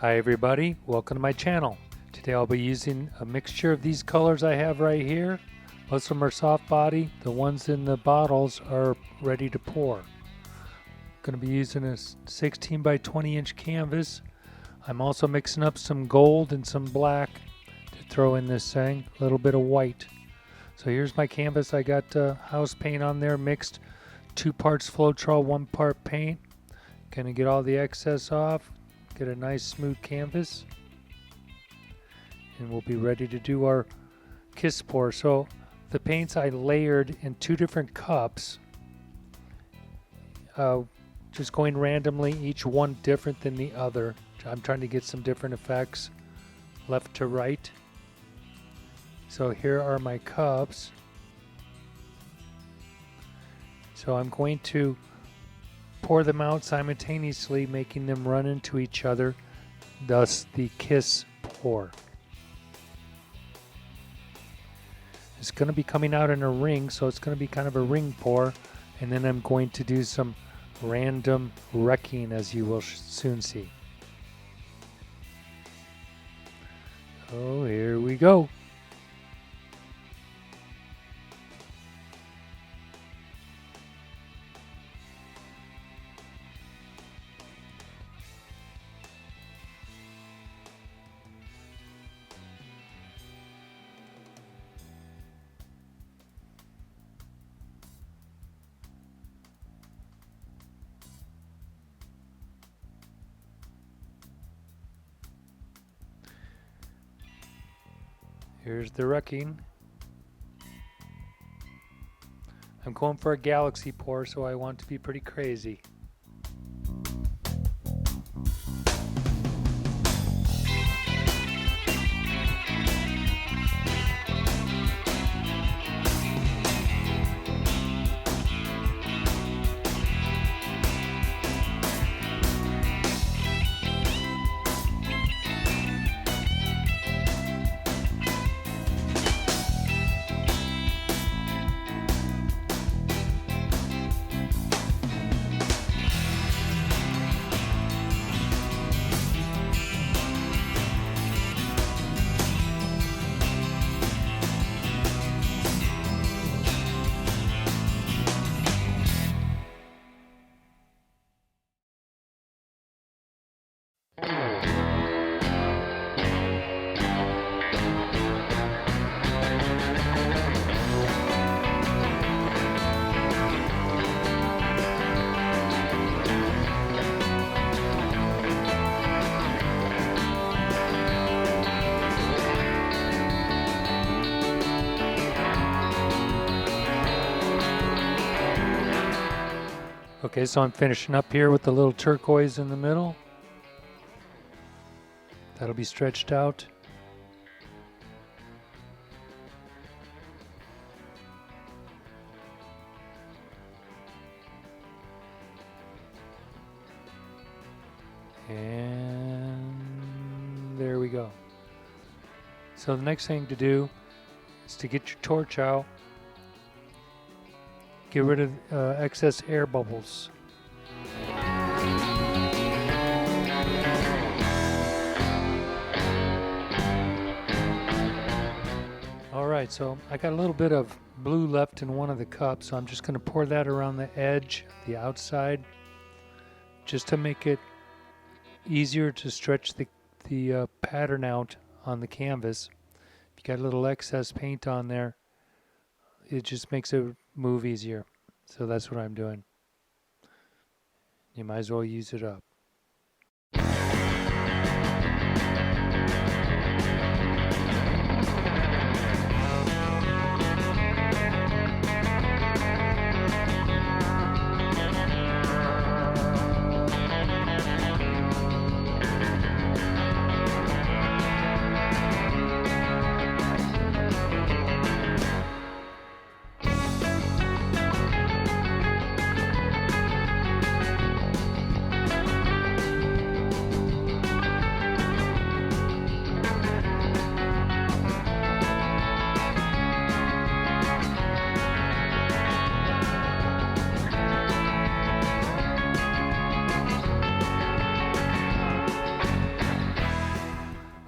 Hi everybody, welcome to my channel. Today I'll be using a mixture of these colors I have right here. Most of them are soft body. The ones in the bottles are ready to pour. I'm going to be using a 16 by 20 inch canvas. I'm also mixing up some gold and some black to throw in this thing, a little bit of white. So here's my canvas. I got house paint on there mixed, 2 parts Floetrol, 1 part paint. Gonna get all the excess off, get a nice smooth canvas, and we'll be ready to do our kiss pour. So the paints I layered in 2 different cups, just going randomly, each one different than the other. I'm trying to get some different effects left to right. So here are my cups. So I'm going to pour them out simultaneously, making them run into each other, thus the kiss pour. It's going to be coming out in a ring, so it's going to be kind of a ring pour, and then I'm going to do some random wrecking, as you will soon see. Oh, here we go. Here's the wrecking. I'm going for a galaxy pour, so I want to be pretty crazy. Okay, so I'm finishing up here with the little turquoise in the middle. That'll be stretched out. And there we go. So the next thing to do is to get your torch out. Get rid of excess air bubbles. Alright, so I got a little bit of blue left in one of the cups, so I'm just going to pour that around the edge, the outside, just to make it easier to stretch the pattern out on the canvas. If you got a little excess paint on there, it just makes it move easier. So that's what I'm doing. You might as well use it up.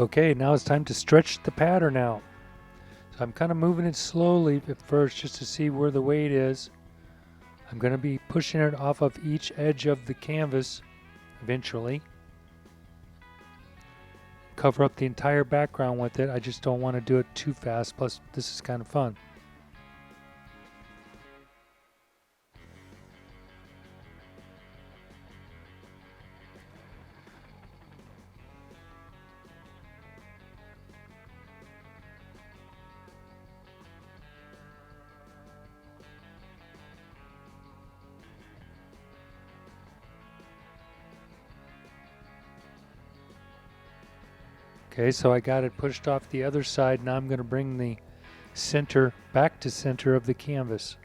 Okay, now it's time to stretch the pattern out. So I'm kind of moving it slowly at first just to see where the weight is. I'm going to be pushing it off of each edge of the canvas eventually. Cover up the entire background with it. I just don't want to do it too fast, plus this is kind of fun. Okay, so I got it pushed off the other side. Now I'm going to bring the center back to center of the canvas.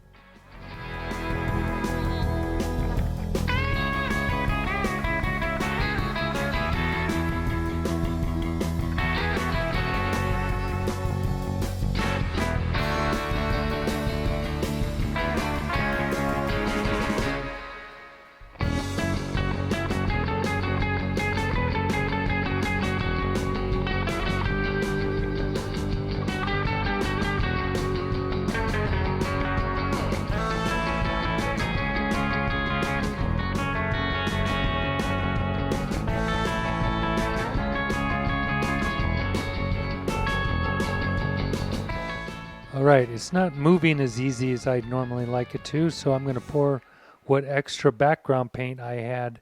Alright, it's not moving as easy as I'd normally like it to, so I'm going to pour what extra background paint I had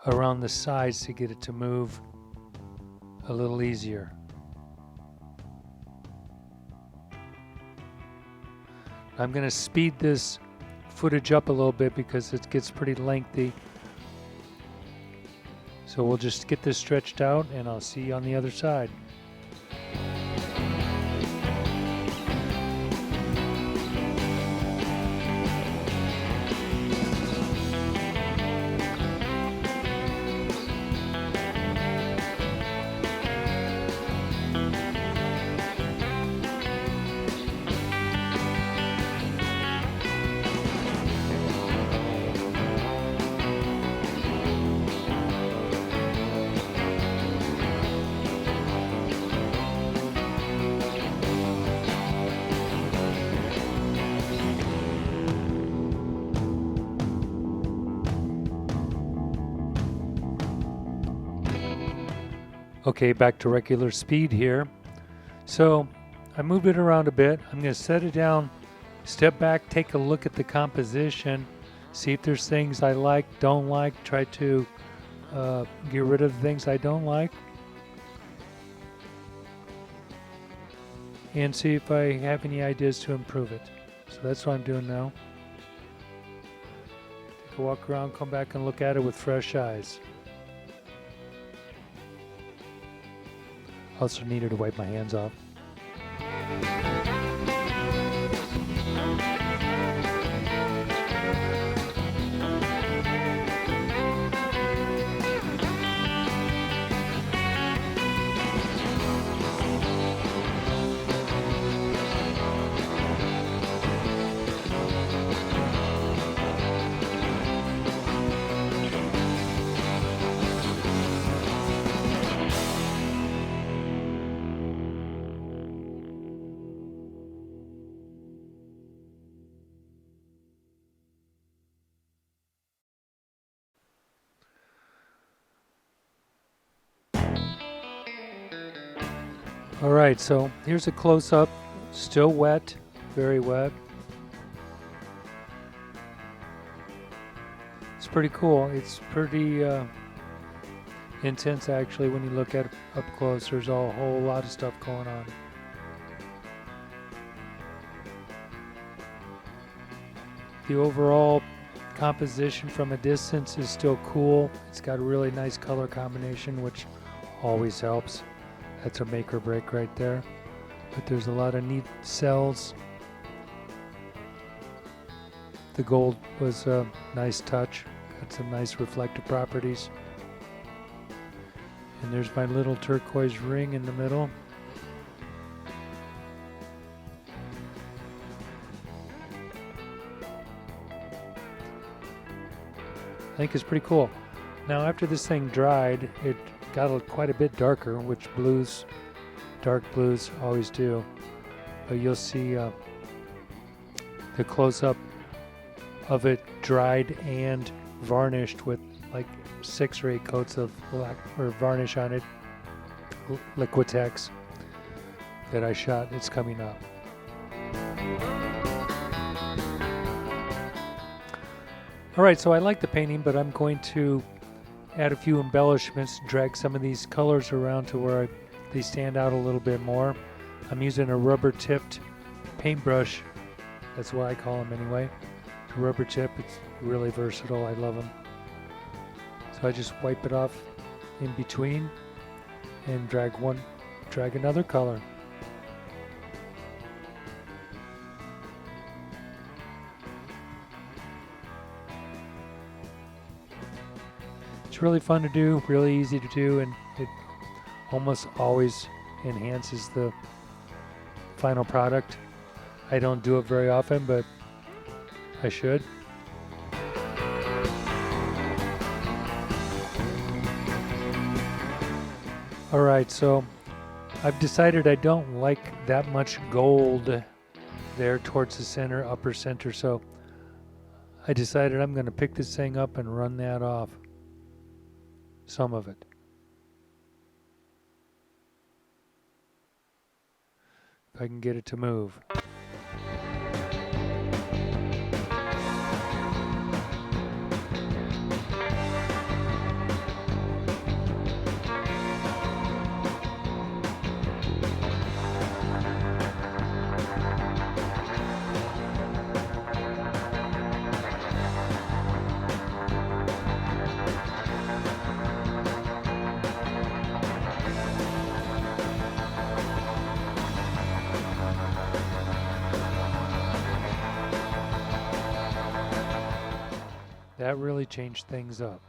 around the sides to get it to move a little easier. I'm going to speed this footage up a little bit because it gets pretty lengthy. So we'll just get this stretched out and I'll see you on the other side. Okay, back to regular speed here. So I moved it around a bit. I'm going to set it down, step back, take a look at the composition, see if there's things I like, don't like, try to get rid of the things I don't like, and see if I have any ideas to improve it. So that's what I'm doing now. Take a walk around, come back and look at it with fresh eyes. Also needed to wipe my hands off. Alright, so here's a close-up, still wet, very wet. It's pretty cool. It's pretty intense actually when you look at it up close. There's a whole lot of stuff going on. The overall composition from a distance is still cool. It's got a really nice color combination, which always helps. That's a make or break right there. But there's a lot of neat cells. The gold was a nice touch. Got some nice reflective properties. And there's my little turquoise ring in the middle. I think it's pretty cool. Now after this thing dried, it got quite a bit darker, which dark blues always do. But you'll see the close-up of it dried and varnished with like 6 or 8 coats of black or varnish on it, Liquitex, that I shot. It's coming up. Alright, so I like the painting, but I'm going to add a few embellishments, drag some of these colors around to where they stand out a little bit more. I'm using a rubber tipped paintbrush. That's what I call them anyway. It's a rubber tip. It's really versatile. I love them. So I just wipe it off in between and drag another color. It's really fun to do, really easy to do, and it almost always enhances the final product. I don't do it very often, but I should. Alright, so I've decided I don't like that much gold there towards the center, upper center, so I decided I'm going to pick this thing up and run that off. Some of it. If I can get it to move. That really changed things up.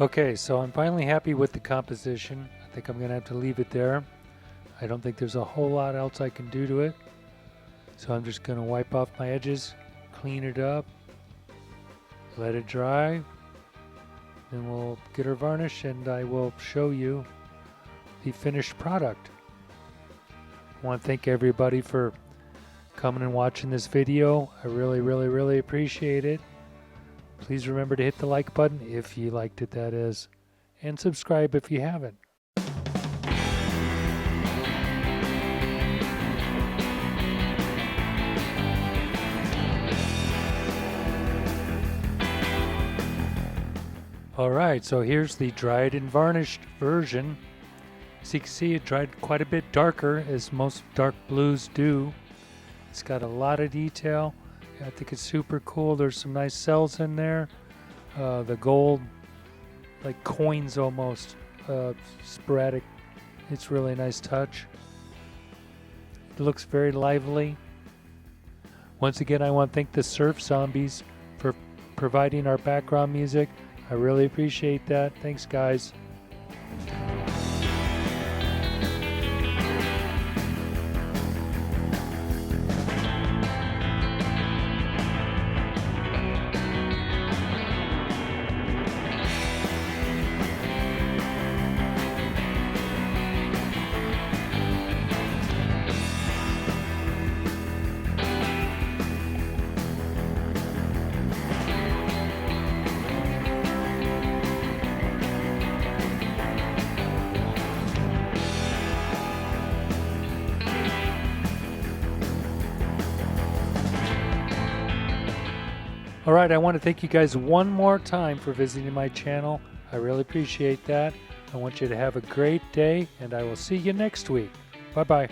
Okay, so I'm finally happy with the composition. I think I'm going to have to leave it there. I don't think there's a whole lot else I can do to it. So I'm just going to wipe off my edges, clean it up, let it dry, then we'll get our varnish and I will show you the finished product. I want to thank everybody for coming and watching this video. I really appreciate it. Please remember to hit the like button if you liked it, that is, and subscribe if you haven't. Alright, so here's the dried and varnished version. As you can see, it dried quite a bit darker, as most dark blues do. It's got a lot of detail. I think it's super cool. There's some nice cells in there. The gold, like coins almost, sporadic. It's really a nice touch. It looks very lively. Once again, I want to thank the Surf Zombies for providing our background music. I really appreciate that. Thanks, guys. Alright, I want to thank you guys one more time for visiting my channel. I really appreciate that. I want you to have a great day, and I will see you next week. Bye-bye.